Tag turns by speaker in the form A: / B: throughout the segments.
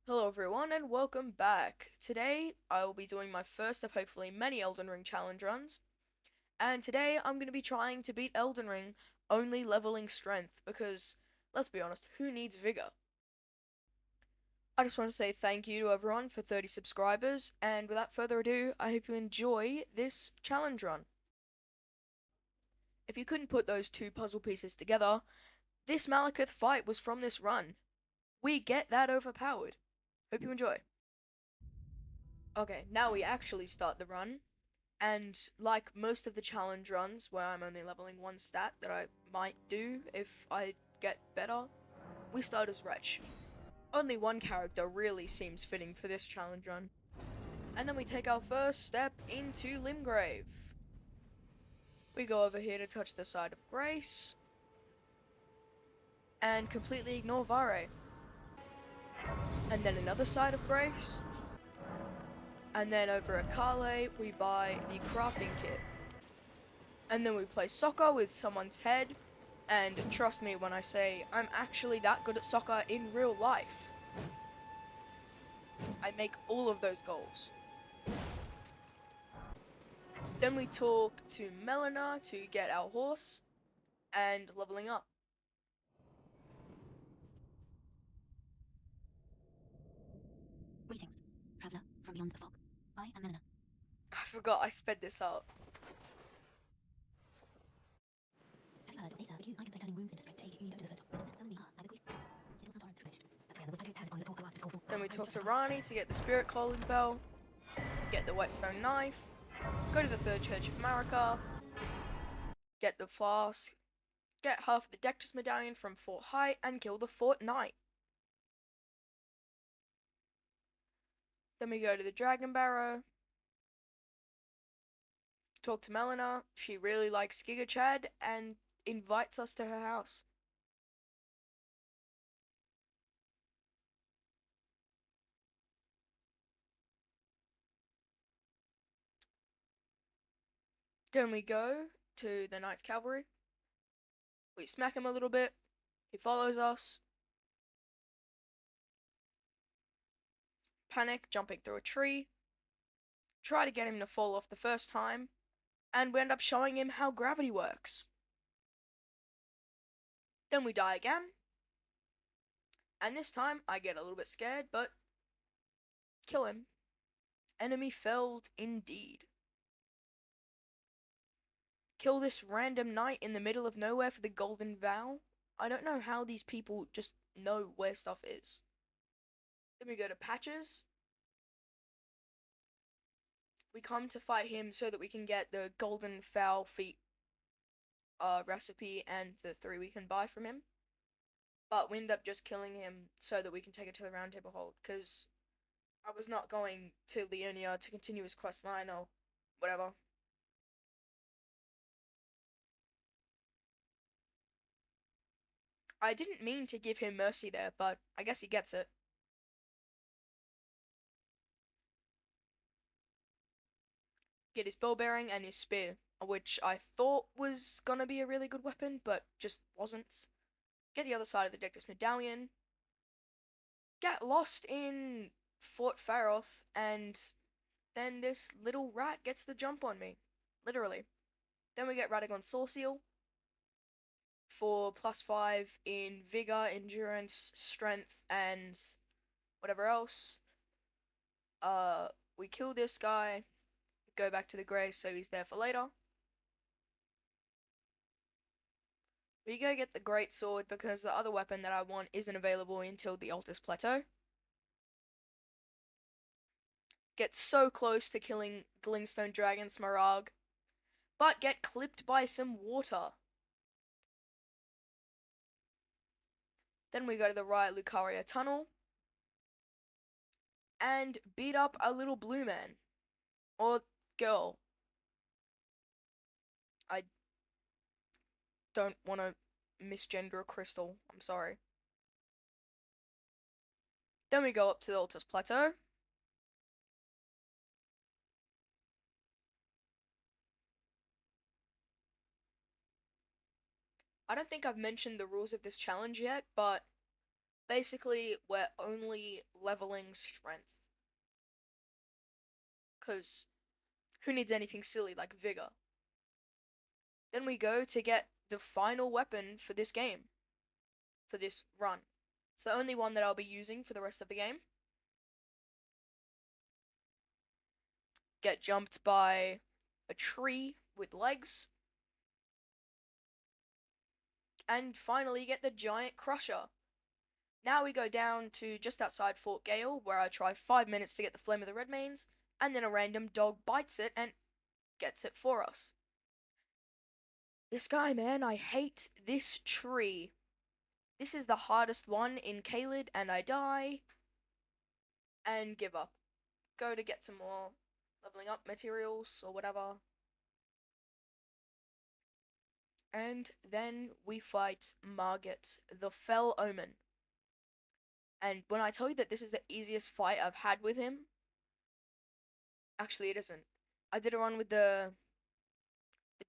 A: Hello everyone and welcome back. Today I will be doing my first of hopefully many Elden Ring challenge runs, and today I'm going to be trying to beat Elden Ring only leveling strength because, let's be honest, who needs vigor? I just want to say thank you to everyone for 30 subscribers, and without further ado, I hope you enjoy this challenge run. If you couldn't put those two puzzle pieces together, this Malekith fight was from this run. We get that overpowered. Hope you enjoy. Okay, now we actually start the run. And like most of the challenge runs, where I'm only leveling one stat that I might do if I get better, we start as Wretch. Only one character really seems fitting for this challenge run. And then we take our first step into Limgrave. We go over here to touch the side of Grace, and completely ignore Vare. And then another side of Grace, and then over at Kale, we buy the crafting kit. And then we play soccer with someone's head. And trust me when I say I'm actually that good at soccer in real life. I make all of those goals. Then we talk to Melina to get our horse and leveling up.
B: Greetings, traveller from beyond the fog. I am Melina.
A: I forgot I sped this up.
B: Have you heard of this? Would you like to play turning rooms into straight page? You go to the photo. It's so me. I'm a quick. It wasn't far finished.
A: Then we talk to Rani to get the spirit calling bell, get the whetstone knife, go to the third church of Marika, get the flask, get half of the Dectus medallion from Fort Height, and kill the Fort Knight. Then we go to the Dragon Barrow, talk to Melina. She really likes Giga Chad and invites us to her house. Then we go to the Knight's Cavalry. We smack him a little bit. He follows us. Panic, jumping through a tree. Try to get him to fall off the first time. And we end up showing him how gravity works. Then we die again. And this time I get a little bit scared, but kill him. Enemy felled indeed. Kill this random knight in the middle of nowhere for the Golden Vow. I don't know how these people just know where stuff is. Then we go to Patches. We come to fight him so that we can get the Golden Fowl Feet recipe and the 3 we can buy from him. But we end up just killing him so that we can take it to the Round Table Hold, because I was not going to Leonia to continue his quest line or whatever. I didn't mean to give him mercy there, but I guess he gets it. Get his bow bearing and his spear, which I thought was gonna be a really good weapon, but just wasn't. Get the other side of the Dectus medallion. Get lost in Fort Faroth, and then this little rat gets the jump on me. Literally. Then we get Radagon Sourceal for +5 in Vigor, Endurance, Strength, and whatever else. We kill this guy, go back to the Grey so he's there for later. We go get the Great Sword because the other weapon that I want isn't available until the Altus Plateau. Get so close to killing Glingstone Dragon Smaragd, but get clipped by some water. Then we go to the Riot Lucaria Tunnel and beat up a little blue man. Or girl. I don't want to misgender a crystal. I'm sorry. Then we go up to the Altus Plateau. I don't think I've mentioned the rules of this challenge yet, but Basically, we're only leveling strength. Because who needs anything silly like vigor? Then we go to get the final weapon for this game, for this run. It's the only one that I'll be using for the rest of the game. Get jumped by a tree with legs. And finally get the giant crusher. Now we go down to just outside Fort Gale, where I try 5 minutes to get the Flame of the Redmanes, and then a random dog bites it and gets it for us. This guy, man, I hate this tree. This is the hardest one in Caelid, and I die and give up. Go to get some more leveling up materials or whatever. And then we fight Margit, the Fell Omen. And when I tell you that this is the easiest fight I've had with him, actually it isn't. I did a run with the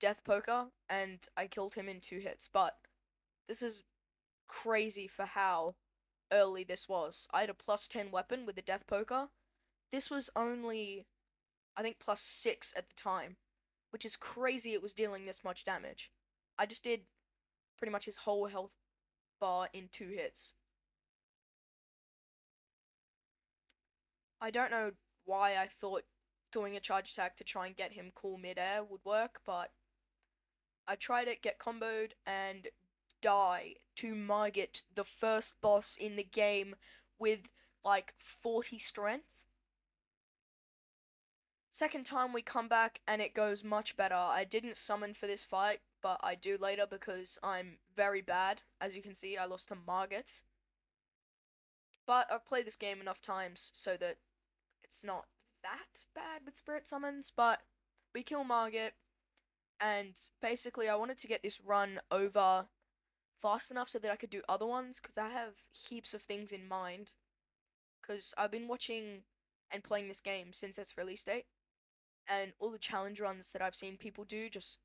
A: Death Poker, and I killed him in 2 hits, but this is crazy for how early this was. I had a +10 weapon with the Death Poker. This was only, I think, +6 at the time, which is crazy it was dealing this much damage. I just did pretty much his whole health bar in 2 hits. I don't know why I thought doing a charge attack to try and get him cool midair would work, but I tried it, get comboed, and die to Margit, the first boss in the game, with like 40 strength. Second time we come back and it goes much better. I didn't summon for this fight, but I do later because I'm very bad. As you can see, I lost to Margit. But I've played this game enough times so that it's not that bad with spirit summons, but we kill Margit, and basically I wanted to get this run over fast enough so that I could do other ones, because I have heaps of things in mind, because I've been watching and playing this game since its release date, and all the challenge runs that I've seen people do just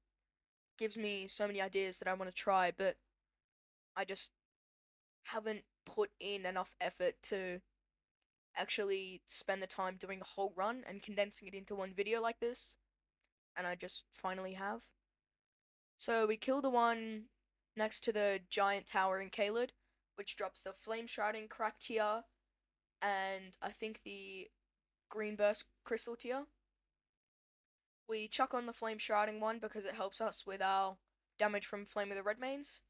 A: gives me so many ideas that I want to try, but I just haven't put in enough effort to actually spend the time doing a whole run and condensing it into one video like this, and I just finally have. So we kill the one next to the giant tower in Caelid, which drops the Flame Shrouding Crack tier, and I think the Green Burst Crystal tier. We chuck on the Flame Shrouding one because it helps us with our damage from Flame of the Redmanes.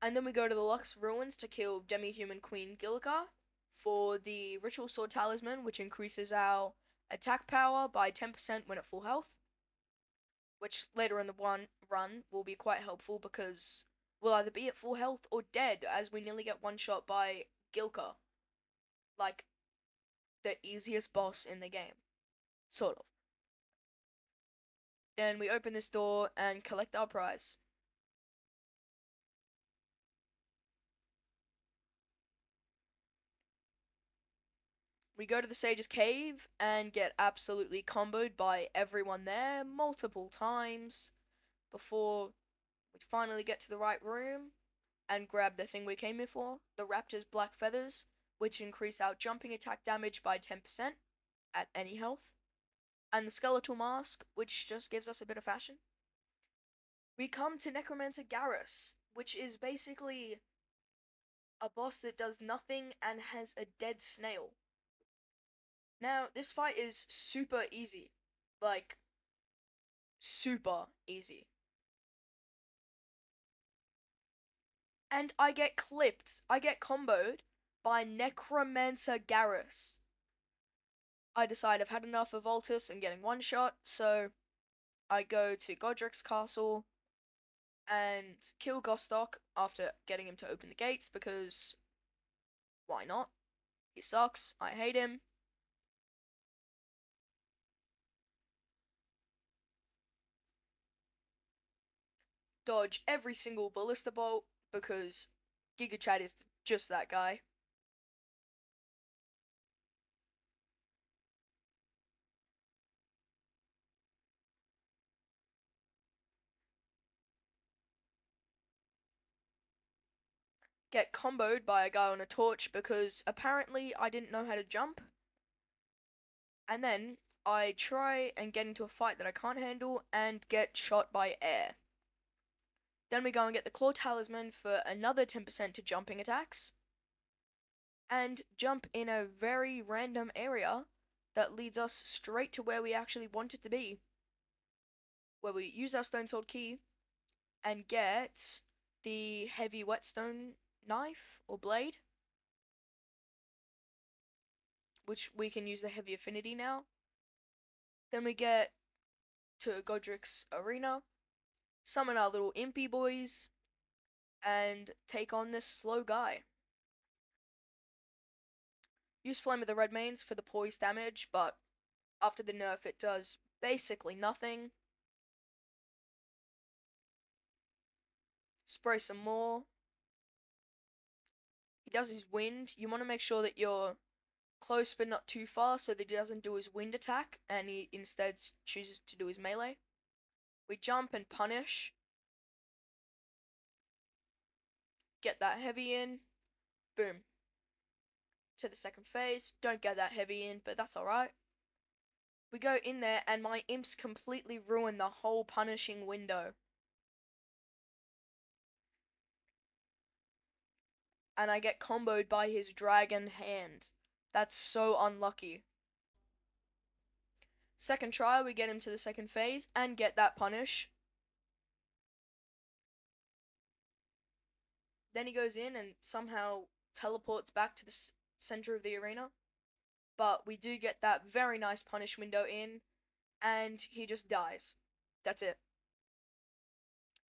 A: And then we go to the Lux Ruins to kill Demi-Human Queen Gilligar for the Ritual Sword Talisman, which increases our attack power by 10% when at full health, which later in the run will be quite helpful because we'll either be at full health or dead, as we nearly get one shot by Gilka, like the easiest boss in the game, sort of. Then we open this door and collect our prize. We go to the Sage's Cave and get absolutely comboed by everyone there multiple times before we finally get to the right room and grab the thing we came here for, the Raptor's Black Feathers, which increase our jumping attack damage by 10% at any health, and the Skeletal Mask, which just gives us a bit of fashion. We come to Necromancer Garrus, which is basically a boss that does nothing and has a dead snail. Now, this fight is super easy. Like, super easy. And I get clipped. I get comboed by Necromancer Garrus. I decide I've had enough of Altus and getting one shot, so I go to Godric's castle and kill Gostock after getting him to open the gates, because why not? He sucks. I hate him. Dodge every single ballista bolt because Giga Chad is just that guy. get comboed by a guy on a torch because apparently I didn't know how to jump. And then I try and get into a fight that I can't handle and get shot by air. Then we go and get the Claw Talisman for another 10% to jumping attacks. And jump in a very random area that leads us straight to where we actually wanted to be. Where we use our Stone Sword key and get the heavy whetstone knife or blade, which we can use the heavy affinity now. Then we get to Godric's arena, summon our little impy boys, and take on this slow guy. Use Flame of the Red Mains for the poise damage, but after the nerf it does basically nothing. Spray some more. He does his wind. You want to make sure that you're close but not too far so that he doesn't do his wind attack and he instead chooses to do his melee. We jump and punish. Get that heavy in. Boom. To the second phase. Don't get that heavy in, but that's alright. We go in there and my imps completely ruin the whole punishing window. And I get comboed by his dragon hand. That's so unlucky. Second try, we get him to the second phase and get that punish. Then he goes in and somehow teleports back to the center of the arena. But we do get that very nice punish window in, and he just dies. That's it.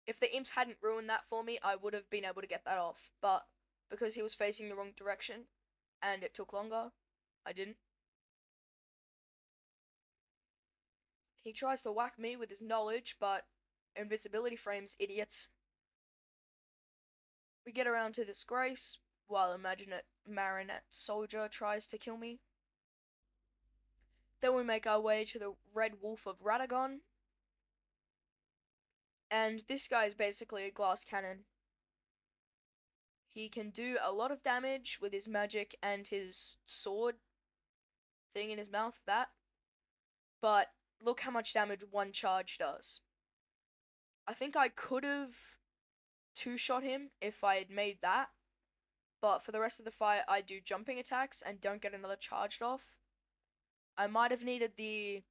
A: If the imps hadn't ruined that for me, I would have been able to get that off. But because he was facing the wrong direction, and it took longer, I didn't. He tries to whack me with his knowledge, but invisibility frames, idiot. We get around to this Grace, while Marinette Soldier tries to kill me. Then we make our way to the Red Wolf of Radagon. And this guy is basically a glass cannon. He can do a lot of damage with his magic and his sword thing in his mouth, that. But look how much damage one charge does. I think I could have two-shot him if I had made that. But for the rest of the fight, I do jumping attacks and don't get another charged off. I might have needed the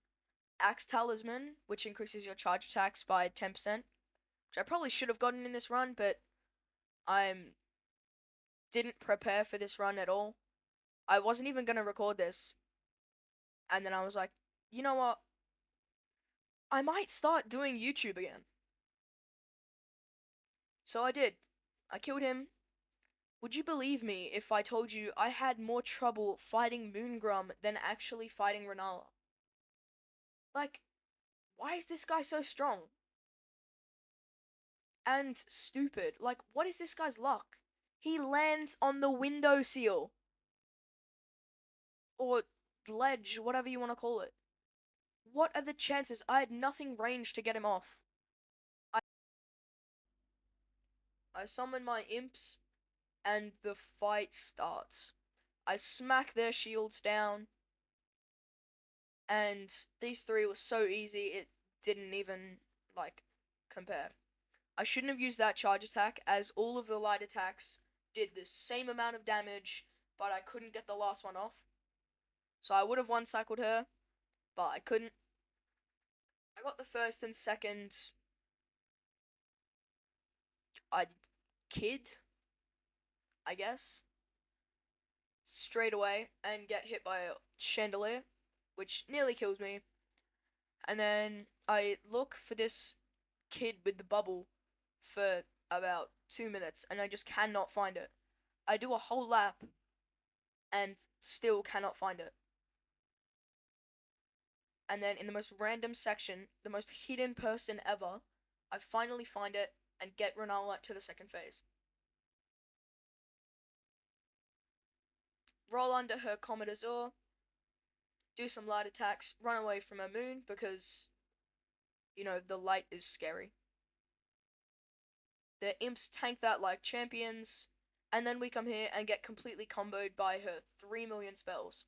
A: Axe Talisman, which increases your charge attacks by 10%, which I probably should have gotten in this run, but I didn't prepare for this run at all. I wasn't even going to record this. And then I was like, you know what? I might start doing YouTube again. So I did. I killed him. Would you believe me if I told you I had more trouble fighting Moongrum than actually fighting Renala? Like, why is this guy so strong? And stupid. Like, what is this guy's luck? He lands on the windowsill. Or ledge, whatever you want to call it. What are the chances? I had nothing range to get him off. I summon my imps, and the fight starts. I smack their shields down, and these three were so easy, it didn't even, compare. I shouldn't have used that charge attack, as all of the light attacks did the same amount of damage, but I couldn't get the last one off. So I would have one-cycled her, but I couldn't. I got the first and second kid, I guess, straight away, and get hit by a chandelier, which nearly kills me. And then I look for this kid with the bubble for about 2 minutes, and I just cannot find it. I do a whole lap, and still cannot find it. And then in the most random section, the most hidden person ever, I finally find it and get Renala to the second phase. Roll under her Comet Azure, do some light attacks, run away from her moon because, the light is scary. The imps tank that like champions, And then we come here and get completely comboed by her 3 million spells.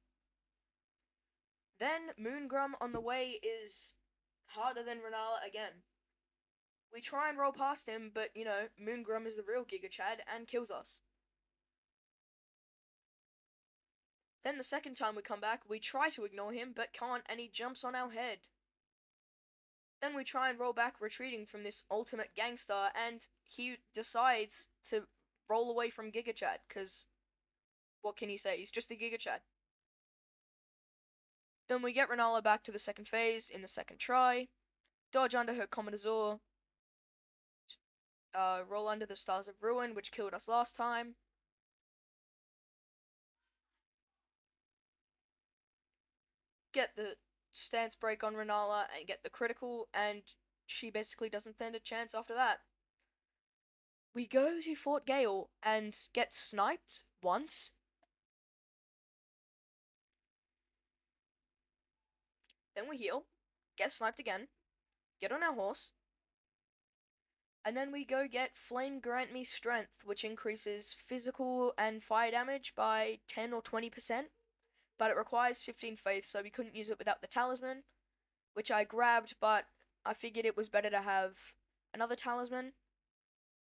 A: Then Moongrum on the way is harder than Renala again. We try and roll past him, but you know, Moongrum is the real Giga Chad and kills us. Then the second time we come back, we try to ignore him, but can't, and he jumps on our head. Then we try and roll back, retreating from this ultimate gangster, and he decides to roll away from Giga Chad, because what can he say? He's just a Giga Chad. Then we get Renala back to the second phase in the second try, dodge under her Commodore, roll under the Stars of Ruin, which killed us last time. Get the stance break on Renala and get the critical, and she basically doesn't stand a chance after that. We go to Fort Gale and get sniped once. Then we heal, get sniped again, get on our horse, and then we go get Flame Grant Me Strength, which increases physical and fire damage by 10 or 20%, but it requires 15 faith, so we couldn't use it without the talisman, which I grabbed, but I figured it was better to have another talisman.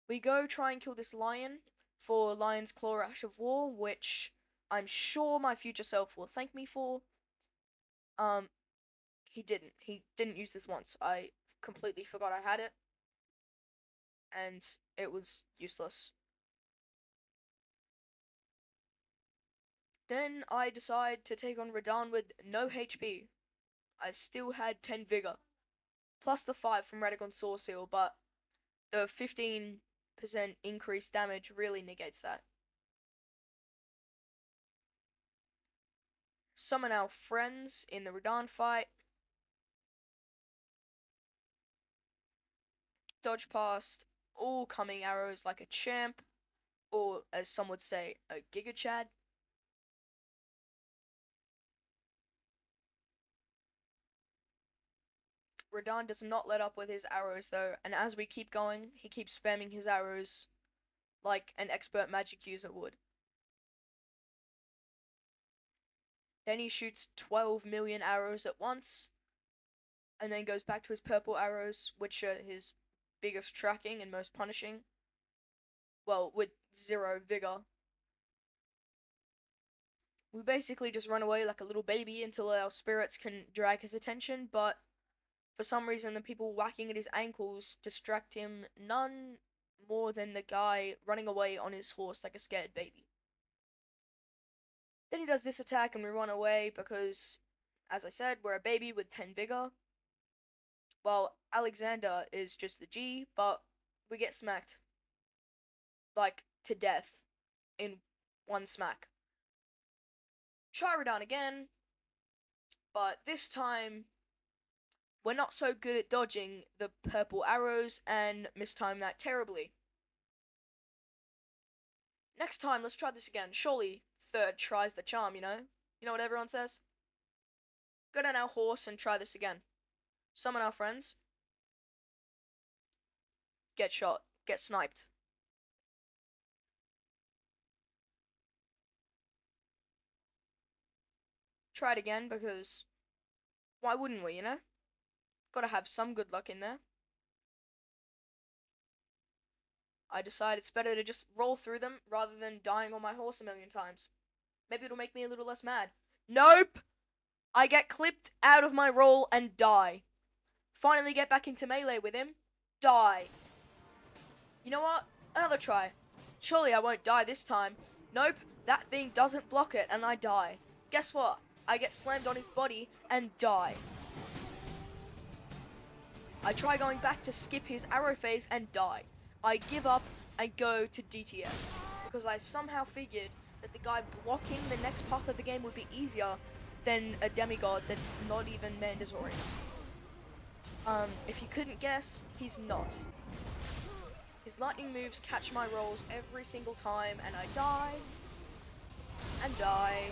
A: We go try and kill this lion for Lion's Claw Ash of War, which I'm sure my future self will thank me for. He didn't use this once. I completely forgot I had it, and it was useless. Then I decide to take on Radahn with no HP. I still had 10 Vigor, plus the 5 from Radagon Soul Seal, but the 15% increased damage really negates that. Summon our friends in the Radahn fight. Dodge past all coming arrows like a champ, or as some would say, a Giga Chad. Radahn does not let up with his arrows though, and as we keep going, he keeps spamming his arrows like an expert magic user would. Then he shoots 12 million arrows at once, and then goes back to his purple arrows, which are his biggest tracking and most punishing. Well, with 0 vigor. We basically just run away like a little baby until our spirits can drag his attention, but for some reason the people whacking at his ankles distract him none more than the guy running away on his horse like a scared baby. Then he does this attack and we run away because, as I said, we're a baby with 10 vigor. Well, Alexander is just the G, but we get smacked. Like, to death. In one smack. Try Radahn again. But this time, we're not so good at dodging the purple arrows and mistime that terribly. Next time, let's try this again. Surely, third tries the charm, you know? You know what everyone says? Go down our horse and try this again. Summon our friends. Get shot. Get sniped. Try it again because why wouldn't we, you know? Gotta have some good luck in there. I decide it's better to just roll through them rather than dying on my horse a million times. Maybe it'll make me a little less mad. Nope! I get clipped out of my roll and die. Finally get back into melee with him. Die. You know what? Another try. Surely I won't die this time. Nope, that thing doesn't block it and I die. Guess what? I get slammed on his body and die. I try going back to skip his arrow phase and die. I give up and go to DTS because I somehow figured that the guy blocking the next path of the game would be easier than a demigod that's not even mandatory. If you couldn't guess, he's not. His lightning moves catch my rolls every single time and I die, and die,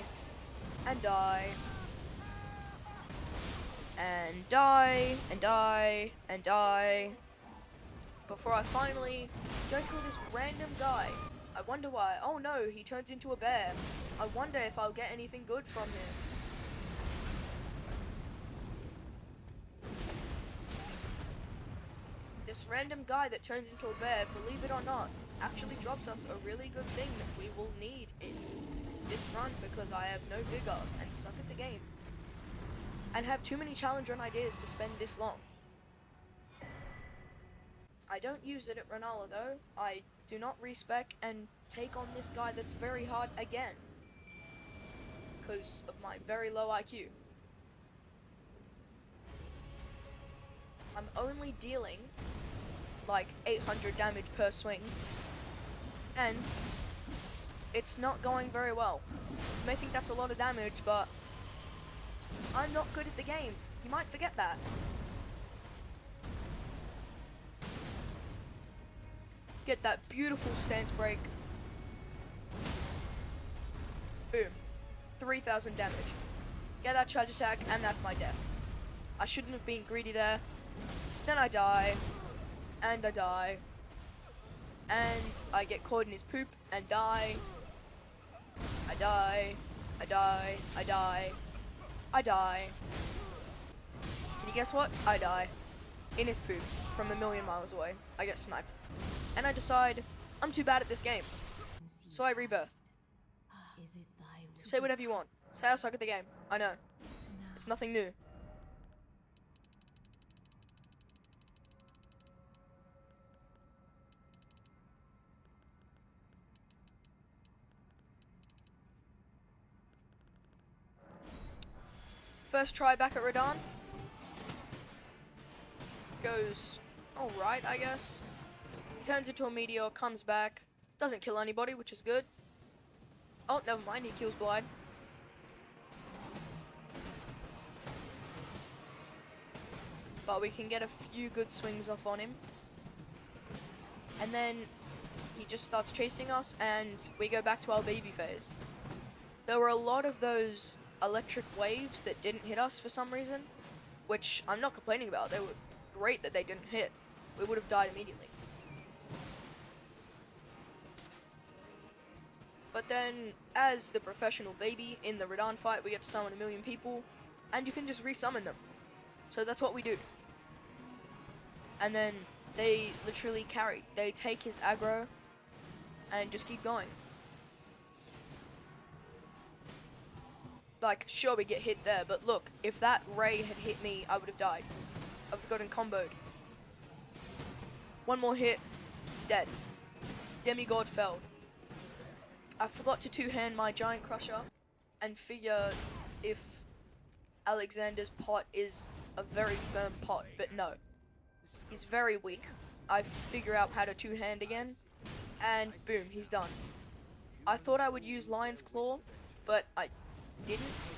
A: and die, and die, and die, and die, before I finally don't kill this random guy I wonder why. Oh no, he turns into a bear. I wonder if I'll get anything good from him. This random guy that turns into a bear, believe it or not, actually drops us a really good thing that we will need in this run because I have no vigor and suck at the game. And have too many challenge run ideas to spend this long. I don't use it at Renala though. I do not respec and take on this guy that's very hard again. Because of my very low IQ. I'm only dealing like 800 damage per swing. And it's not going very well. You may think that's a lot of damage, but I'm not good at the game. You might forget that. Get that beautiful stance break. Boom. 3,000 damage. Get that charge attack, and that's my death. I shouldn't have been greedy there. Then I die. And I die. And I get caught in his poop and die. I die. I die. I die. I die. Can you guess what? I die. In his poop. From a million miles away. I get sniped. And I decide, I'm too bad at this game. So I rebirth. Say whatever you want. Say I suck at the game. I know. It's nothing new. First try back at Radahn. Goes alright, I guess. He turns into a meteor, comes back. Doesn't kill anybody, which is good. Oh, never mind, he kills Blind. But we can get a few good swings off on him. And then he just starts chasing us and we go back to our baby phase. There were a lot of those electric waves that didn't hit us for some reason, which I'm not complaining about. They were great that they didn't hit. We would have died immediately. But then, as the professional baby in the Radahn fight, we get to summon 1 million people, and you can just resummon them. So that's what we do. And then they literally carry. They take his aggro and just keep going. Like, sure, we get hit there, but look, if that ray had hit me, I would have died. I would have gotten comboed. One more hit, dead. Demigod fell. I forgot to two-hand my Giant Crusher and figure if Alexander's pot is a very firm pot, but no. He's very weak. I figure out how to two-hand again, and boom, he's done. I thought I would use Lion's Claw, but I didn't.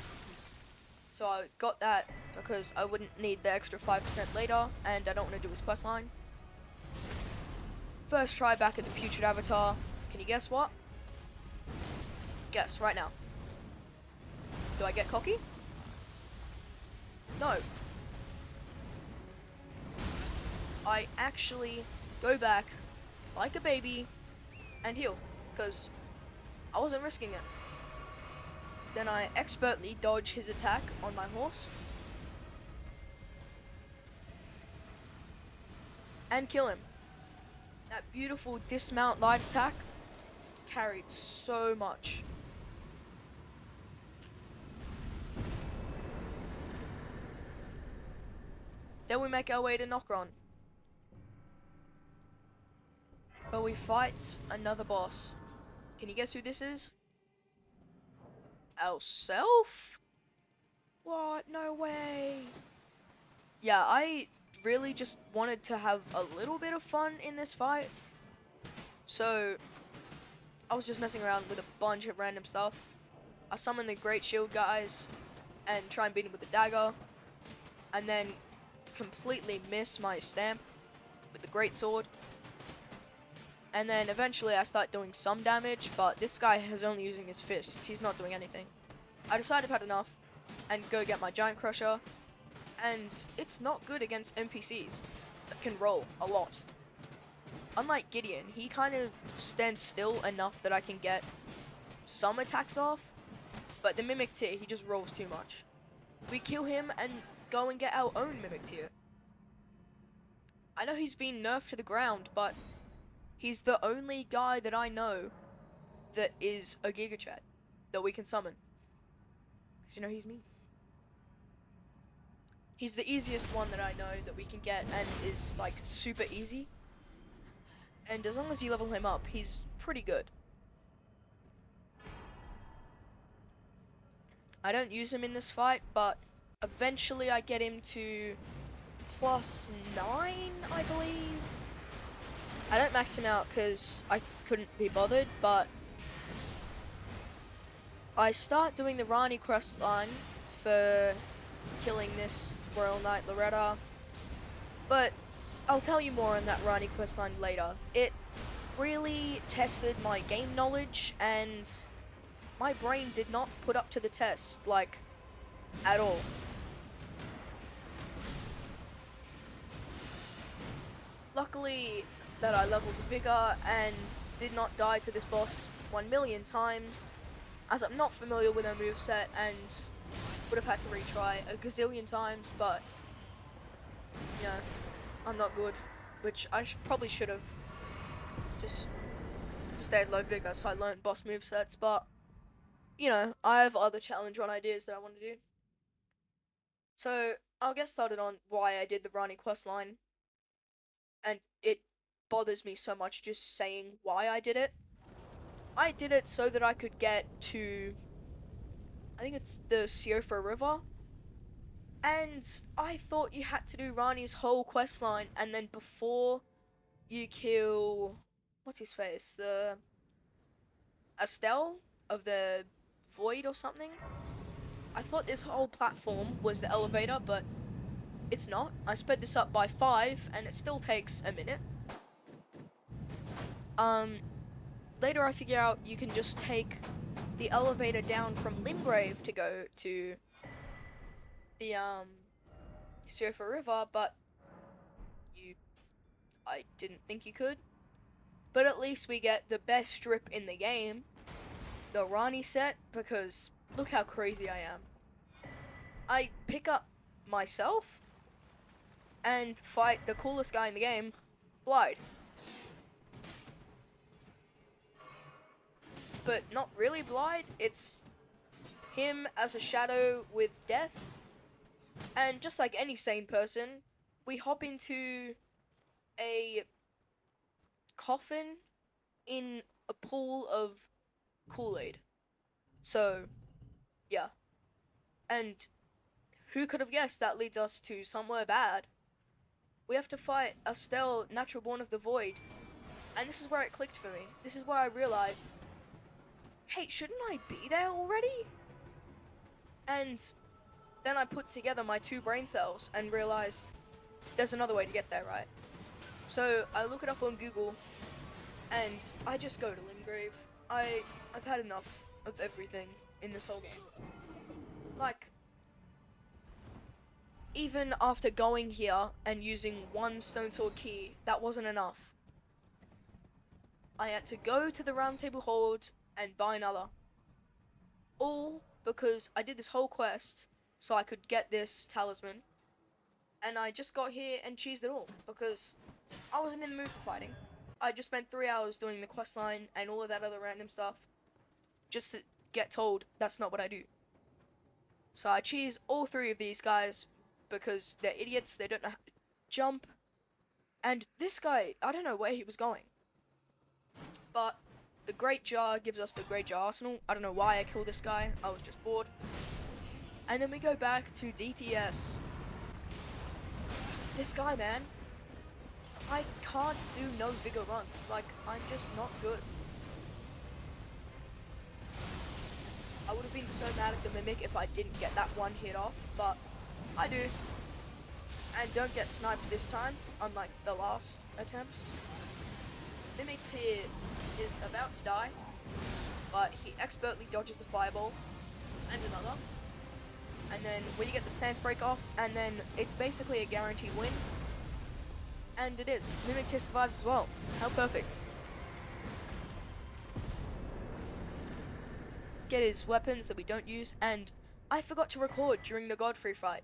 A: So I got that because I wouldn't need the extra 5% later, and I don't want to do his questline. First try back at the Putrid Avatar. Can you guess what? Guess right now. Do I get cocky? No. I actually go back like a baby and heal because I wasn't risking it. Then I expertly dodge his attack on my horse and kill him. That beautiful dismount light attack carried so much. Then we make our way to Nokron, where we fight another boss. Can you guess who this is? Ourself? What? No way. Yeah, I really just wanted to have a little bit of fun in this fight. So I was just messing around with a bunch of random stuff. I summoned the Great Shield guys and try and beat him with the dagger. And then completely miss my stamp with the Great Sword. And then eventually I start doing some damage, but this guy is only using his fists. He's not doing anything. I decided I've had enough and go get my Giant Crusher. And it's not good against NPCs that can roll a lot. unlike Gideon, he kind of stands still enough that I can get some attacks off, but the Mimic Tier, he just rolls too much. We kill him and go and get our own Mimic Tier. I know he's been nerfed to the ground, but he's the only guy that I know that is a Giga Chad that we can summon. Because, you know, he's me. He's the easiest one that I know that we can get and is, like, super easy. And as long as you level him up, he's pretty good. I don't use him in this fight, but eventually I get him to +9, I believe. I don't max him out because I couldn't be bothered, but I start doing the Rani quest line for killing this Royal Knight Loretta, but I'll tell you more on that Rani quest line later. It really tested my game knowledge, and my brain did not put up to the test, like, at all. Luckily that I leveled Vigor and did not die to this boss 1,000,000 times, as I'm not familiar with her moveset and would have had to retry a gazillion times, but, you know, I'm not good, which I probably should have just stayed low Vigor so I learned boss movesets, but, you know, I have other challenge run ideas that I want to do. So, I'll get started on why I did the Rani questline, and it bothers me so much just saying why I did it. I did it so that I could get to, I think it's the Siofa River, and I thought you had to do Rani's whole questline, and then before you kill, what's his face, the Estelle of the Void or something? I thought this whole platform was the elevator, but it's not. I sped this up by 5, and it still takes a minute. Later I figure out you can just take the elevator down from Limgrave to go to the, Surfer River, but I didn't think you could. But at least we get the best strip in the game, the Rani set, because look how crazy I am. I pick up myself and fight the coolest guy in the game, Blide. But not really Blide, it's him as a shadow with death. And just like any sane person, we hop into a coffin in a pool of Kool-Aid. So, yeah. And who could have guessed that leads us to somewhere bad? We have to fight Estelle, Natural Born of the Void. And this is where it clicked for me. This is where I realized, hey, shouldn't I be there already? And then I put together my 2 brain cells and realized there's another way to get there, right? So I look it up on Google and I just go to Limgrave. I've had enough of everything in this whole game. Like, even after going here and using 1 Stone Sword key, that wasn't enough. I had to go to the Round Table Hold and buy another. All because I did this whole quest so I could get this talisman. And I just got here and cheesed it all because I wasn't in the mood for fighting. I just spent 3 hours doing the quest line and all of that other random stuff just to get told that's not what I do. So I cheese all 3 of these guys because they're idiots, they don't know how to jump. And this guy, I don't know where he was going. But the Great Jar gives us the Great Jar Arsenal. I don't know why I killed this guy, I was just bored. And then we go back to DTS. This guy, man, I can't do no bigger runs. Like, I'm just not good. I would have been so mad at the Mimic if I didn't get that 1 hit off, but I do. And don't get sniped this time, unlike the last attempts. Mimic Tier is about to die, but he expertly dodges a fireball and another. And then we get the stance break off, and then it's basically a guaranteed win. And it is. Mimic Tear survives as well. How perfect. Get his weapons that we don't use, and I forgot to record during the Godfrey fight.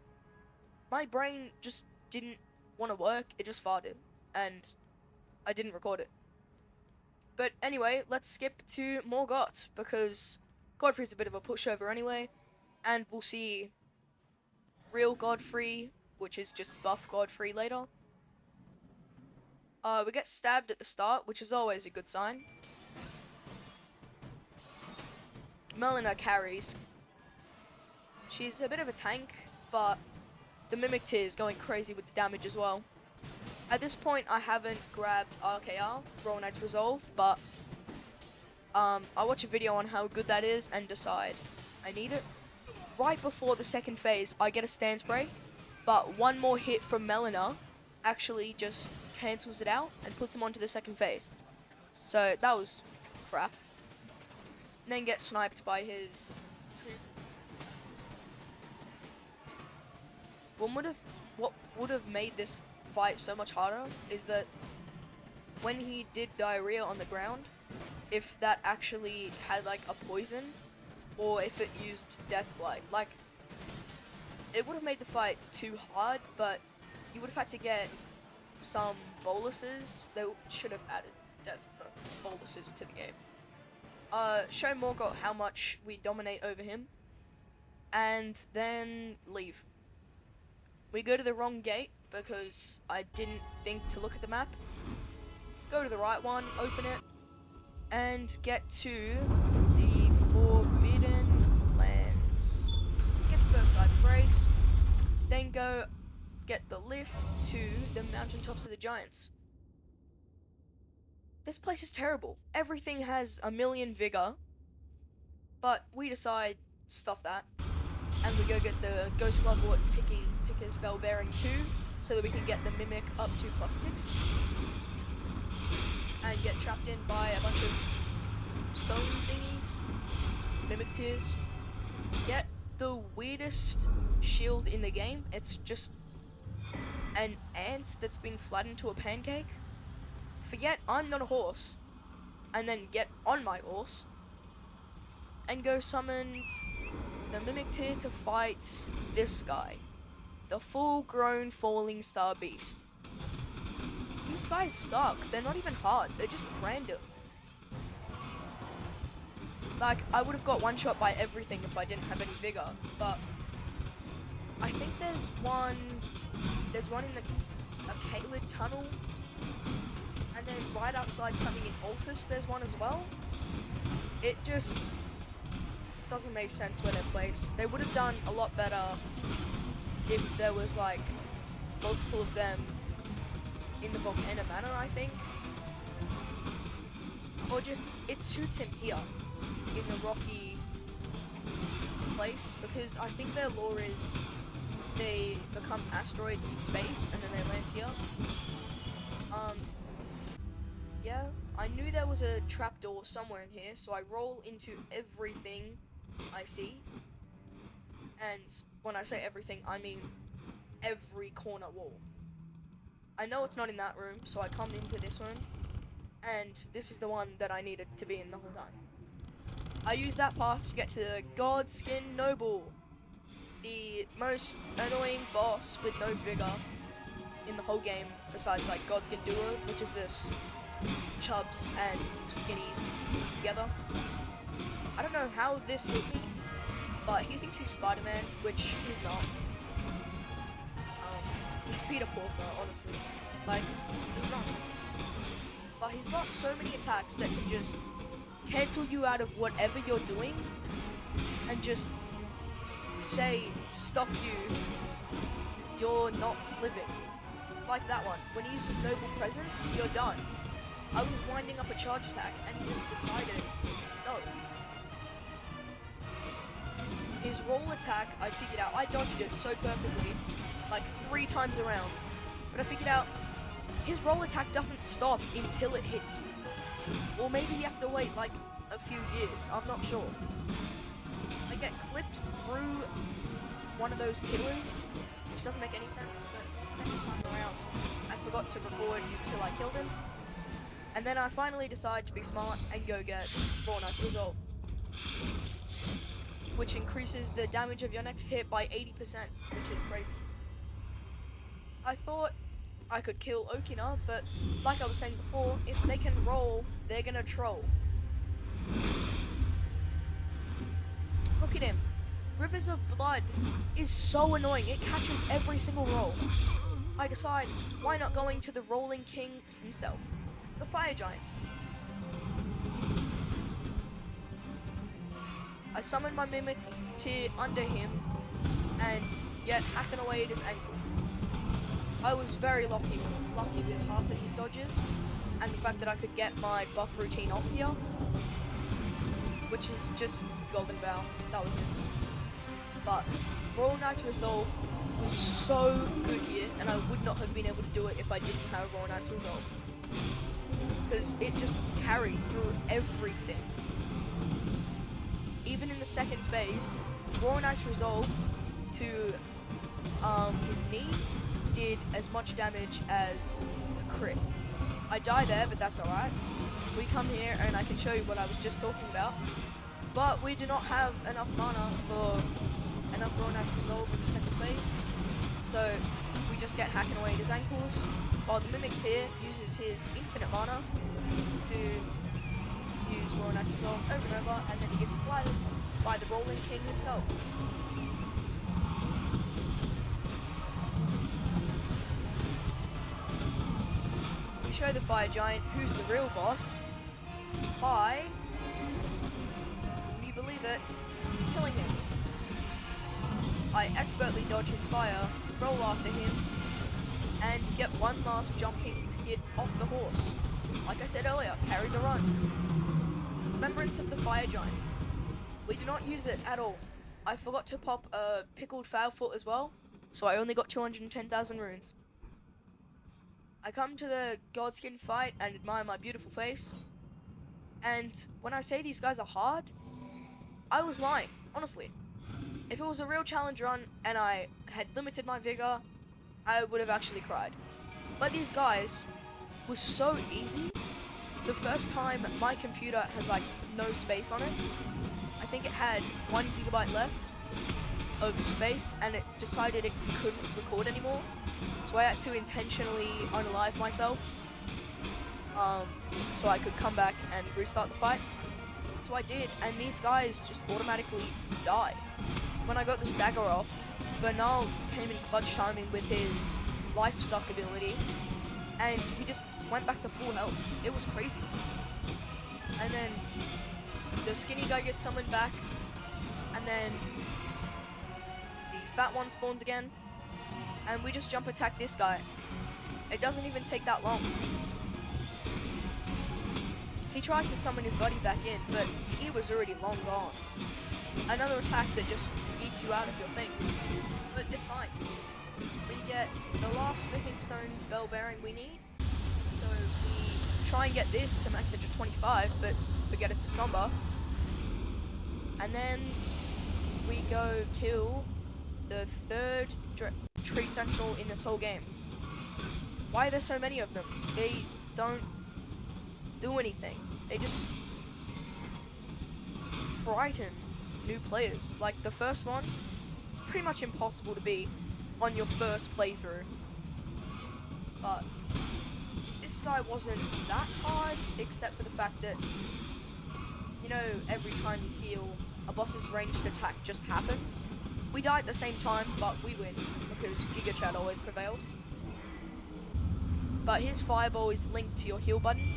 A: My brain just didn't want to work, it just farted, and I didn't record it. But anyway, let's skip to more GOT, because Godfrey's a bit of a pushover anyway, and we'll see real Godfrey, which is just buff Godfrey later. We get stabbed at the start, which is always a good sign. Melina carries. She's a bit of a tank, but the Mimic Tear is going crazy with the damage as well. At this point, I haven't grabbed RKR, Royal Knight's Resolve, but I'll watch a video on how good that is and decide. I need it. Right before the second phase, I get a stance break, but one more hit from Melina actually just cancels it out and puts him onto the second phase. So that was crap. And then get sniped by his... What would have made this fight so much harder is that when he did diarrhea on the ground, if that actually had like a poison, or if it used Death Blight, like it would have made the fight too hard, but you would have had to get some boluses. They should have added boluses to the game. Show Morgott how much we dominate over him, and then leave. We go to the wrong gate because I didn't think to look at the map. Go to the right one, open it, and get to the Forbidden Lands. Get the first side brace, then go get the lift to the mountaintops of the Giants. This place is terrible. Everything has a million vigor, but we decide, stuff that, and we go get the Ghost Glovewort Picker's Bell Bearing 2, so that we can get the Mimic up to +6, and get trapped in by a bunch of stone thingies, Mimic Tears. Get the weirdest shield in the game. It's just an ant that's been flattened to a pancake. Forget I'm not a horse, and then get on my horse and go summon the Mimic Tear to fight this guy, the full-grown Falling Star Beast. These guys suck. They're not even hard. They're just random. Like, I would have got one shot by everything if I didn't have any vigor, but I think there's one in the Caelid tunnel, and then right outside something in Altus there's one as well. It just doesn't make sense where they're placed. They would have done a lot better if there was like multiple of them in the Volcano Manor, I think. Or just, it suits him here in the rocky place, because I think their lore is they become asteroids in space and then they land here. Yeah, I knew there was a trapdoor somewhere in here, so I roll into everything I see. And when I say everything, I mean every corner wall. I know it's not in that room, so I come into this room, and this is the one that I needed to be in the whole time. I use that path to get to the Godskin Noble, the most annoying boss with no vigor in the whole game, besides like Godskin Duo, which is this chubs and skinny together. I don't know how this hit me, but he thinks he's Spider-Man, which he's not. He's Peter Porker, honestly. Like, he's not. But he's got so many attacks that can just cancel you out of whatever you're doing and just say, stuff you, you're not living. Like that one. When he uses Noble Presence, you're done. I was winding up a charge attack and he just decided, no. His roll attack, I figured out, I dodged it so perfectly, like 3 times around. But I figured out, his roll attack doesn't stop until it hits you. Or maybe you have to wait like a few years, I'm not sure. I get clipped through one of those pillars, which doesn't make any sense, but the second time around, I forgot to record until I killed him. And then I finally decide to be smart and go get Raw Knife Resolve, which increases the damage of your next hit by 80%, which is crazy. I thought I could kill Okina, but like I was saying before, if they can roll, they're gonna troll. Look at him. Rivers of Blood is so annoying. It catches every single roll. I decide, why not going to the Rolling King himself, the Fire Giant. I summon my Mimic tier under him and get hacking away at his ankle. I was very lucky with half of these dodges and the fact that I could get my buff routine off here, which is just Golden Bow. That was it. But Royal Knight's Resolve was so good here, and I would not have been able to do it if I didn't have Royal Knight's Resolve, because it just carried through everything. Even in the second phase, Royal Knight's Resolve to his knee did as much damage as a crit. I die there, but that's alright. We come here and I can show you what I was just talking about, but we do not have enough mana for enough Royal Knight's Resolve in the second phase, so we just get hacking away at his ankles, while the Mimic tier uses his infinite mana to use Royal Knight's Resolve over and over, and then he gets flattened by the Rolling King himself. We show the Fire Giant who's the real boss by, can you believe it, killing him. I expertly dodge his fire, roll after him, and get one last jumping hit off the horse. Like I said earlier, carry the run. Remembrance of the Fire Giant. We do not use it at all. I forgot to pop a pickled foul foot as well, so I only got 210,000 runes. I come to the Godskin fight and admire my beautiful face, and when I say these guys are hard, I was lying, honestly. If it was a real challenge run and I had limited my vigor, I would have actually cried. But these guys were so easy. The first time my computer has like no space on it. I think it had 1 GB left of space and it decided it couldn't record anymore. So I had to intentionally unalive myself so I could come back and restart the fight. So I did, and these guys just automatically died. When I got the stagger off, Bernal came in clutch timing with his life suck ability, and he just went back to full health. It was crazy. And then the skinny guy gets summoned back, and then the fat one spawns again, and we just jump attack this guy. It doesn't even take that long. He tries to summon his buddy back in, but he was already long gone. Another attack that just eats you out of your thing. But it's fine. We get the last smithing stone bell bearing we need. So we try and get this to max it to 25, but forget it's a Somber. And then we go kill the third tree sentinel in this whole game. Why are there so many of them? They don't do anything. They just frighten new players. Like the first one, it's pretty much impossible to beat on your first playthrough. But this guy wasn't that hard, except for the fact that, you know, every time you heal, a boss's ranged attack just happens. We die at the same time, but we win, because Giga Chad always prevails. But his fireball is linked to your heal button,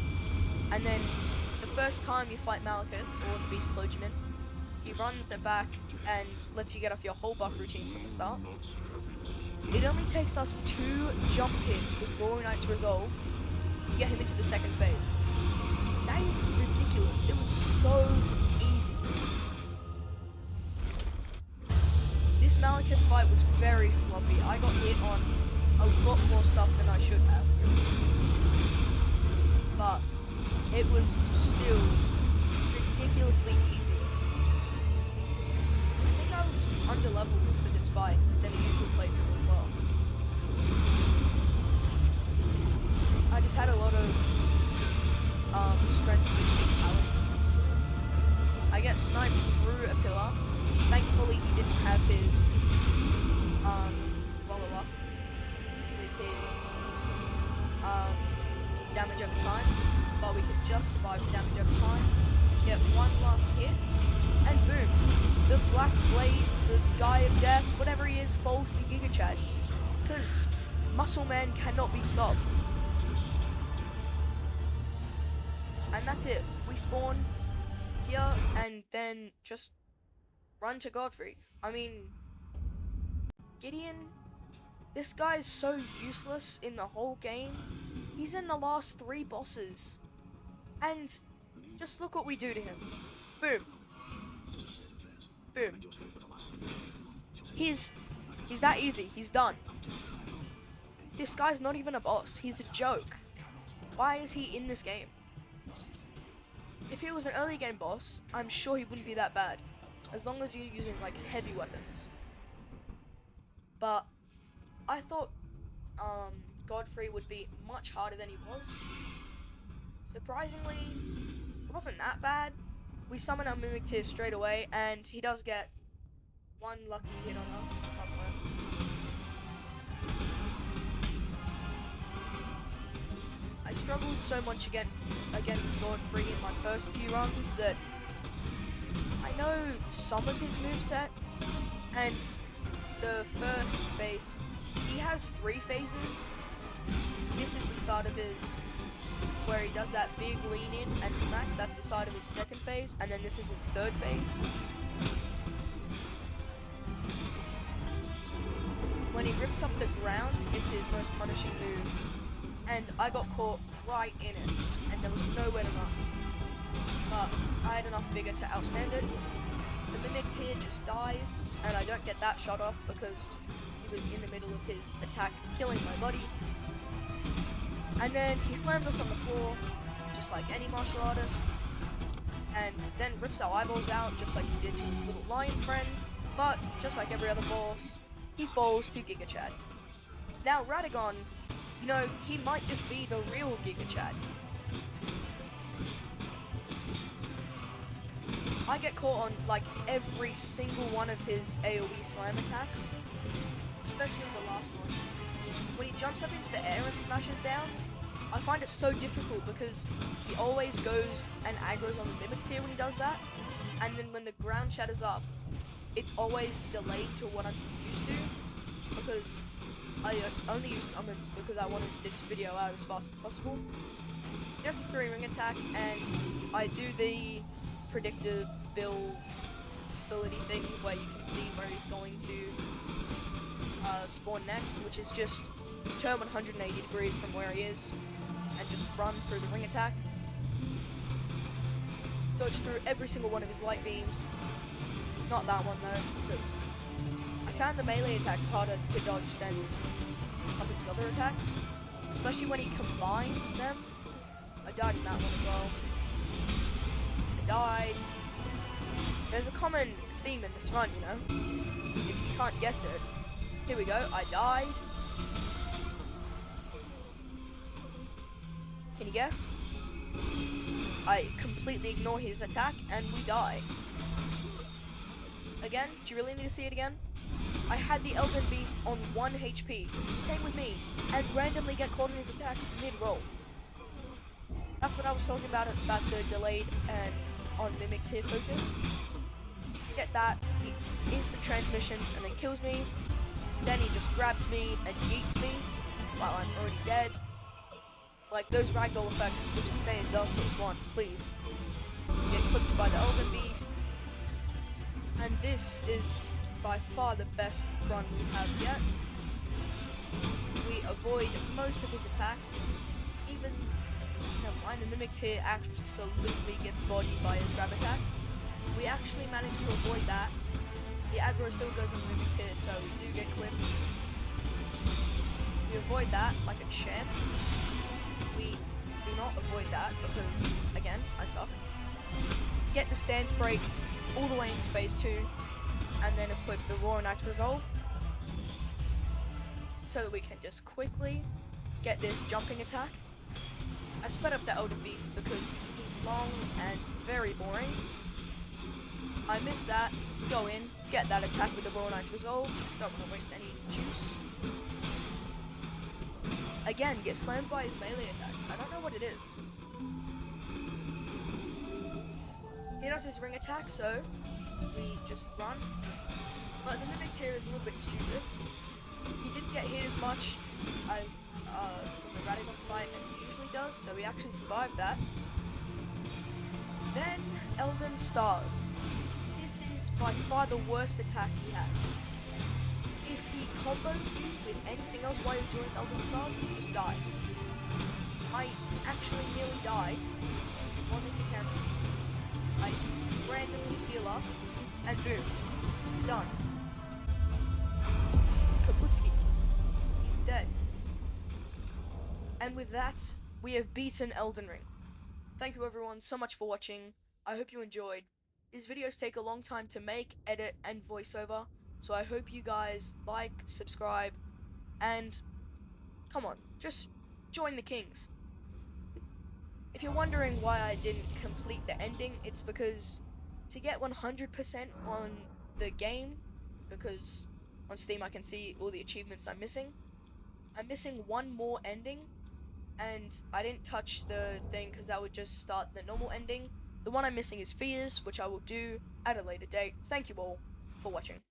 A: and then the first time you fight Malekith, or the Beast Clergyman, he runs it back and lets you get off your whole buff routine from the start. It only takes us 2 jump hits with Royal Knight's Resolve to get him into the second phase. That is ridiculous. It was so easy. This Malekith fight was very sloppy. I got hit on a lot more stuff than I should have. But it was still ridiculously easy. I think I was under-leveled for this fight than a usual playthrough as well. just had a lot of strength boosting talismans. I get sniped through a pillar. Thankfully he didn't have his follow up with his damage over time, but we could just survive the damage over time, get one last hit, and boom, the Black Blaze, the Guy of Death, whatever he is, falls to Giga Chad, because Muscle Man cannot be stopped. And that's it. We spawn here and then just run to Godfrey. I mean, Gideon, this guy is so useless in the whole game. He's in the last 3 bosses. And just look what we do to him. Boom. Boom. He's that easy. He's done. This guy's not even a boss. He's a joke. Why is he in this game? If he was an early game boss, I'm sure he wouldn't be that bad. As long as you're using like heavy weapons. But I thought Godfrey would be much harder than he was. Surprisingly, it wasn't that bad. We summon our Mimic Tear straight away, and he does get one lucky hit on us somewhere. I struggled so much against Godfrey in my first few runs that I know some of his moveset, and the first phase, he has 3 phases. This is the start of his, where he does that big lean in and smack. That's the start of his second phase, and then this is his 3rd phase. When he rips up the ground, it's his most punishing move. And I got caught right in it, and there was nowhere to run. But I had enough vigor to outstand it. The Mimic Tear just dies, and I don't get that shot off because he was in the middle of his attack, killing my buddy. And then he slams us on the floor, just like any martial artist, and then rips our eyeballs out, just like he did to his little lion friend. But, just like every other boss, he falls to Giga Chad. Now, Radagon, you know, he might just be the real Giga Chad. I get caught on, like, every single one of his AoE slam attacks, especially the last one. When he jumps up into the air and smashes down, I find it so difficult because he always goes and aggroes on the Mimic Tear when he does that, and then when the ground shatters up, it's always delayed to what I'm used to, because I only use summons because I wanted this video out as fast as possible. He does his 3-ring attack, and I do the predictability thing where you can see where he's going to spawn next, which is just turn 180 degrees from where he is and just run through the ring attack. Dodge through every single one of his light beams. Not that one though, because I found the melee attacks harder to dodge than some of his other attacks, especially when he combined them. I died in that one as well. I died. There's a common theme in this run, you know? If you can't guess it, here we go, I died. Can you guess? I completely ignore his attack and we die. Again, do you really need to see it again? I had the Elden Beast on 1 HP, same with me, and randomly get caught in his attack mid-roll. That's what I was talking about the delayed and on Mimic Tear focus. Get that, he instant transmissions and then kills me. Then he just grabs me and yeets me while I'm already dead. Like those ragdoll effects would just stay in Dark Souls 1, please. Get clipped by the Elden Beast. And this is by far the best run we have yet. We avoid most of his attacks. Even when the Mimic Tear absolutely gets bodied by his grab attack, we actually manage to avoid that. The aggro still goes on the Mimic Tear, so we do get clipped. We avoid that like a champ. We do not avoid that because, again, I suck. Get the stance break all the way into phase 2, and then equip the Roar and Axe Resolve, so that we can just quickly get this jumping attack I sped up the Elden Beast because he's long and very boring. I missed that, go in, get that attack with the Royal Knight's Resolve, don't want to waste any juice. Again, get slammed by his melee attacks, I don't know what it is. He does his ring attack, so we just run. But the Mimic Tear is a little bit stupid. He didn't get hit as much from the Radical fight as he usually does, so he actually survived that. Then, Elden Stars. This is by far the worst attack he has. If he combos you with anything else while you're doing Elden Stars, you just die. I actually nearly died on this attempt. I randomly heal up, and boom, he's done. Kaputski. He's dead. And with that, we have beaten Elden Ring. Thank you everyone so much for watching. I hope you enjoyed. These videos take a long time to make, edit, and voiceover, so I hope you guys like, subscribe, and come on, just join the Kings. If you're wondering why I didn't complete the ending, it's because to get 100% on the game, because on Steam I can see all the achievements I'm missing one more ending, and I didn't touch the thing because that would just start the normal ending. The one I'm missing is Fears, which I will do at a later date. Thank you all for watching.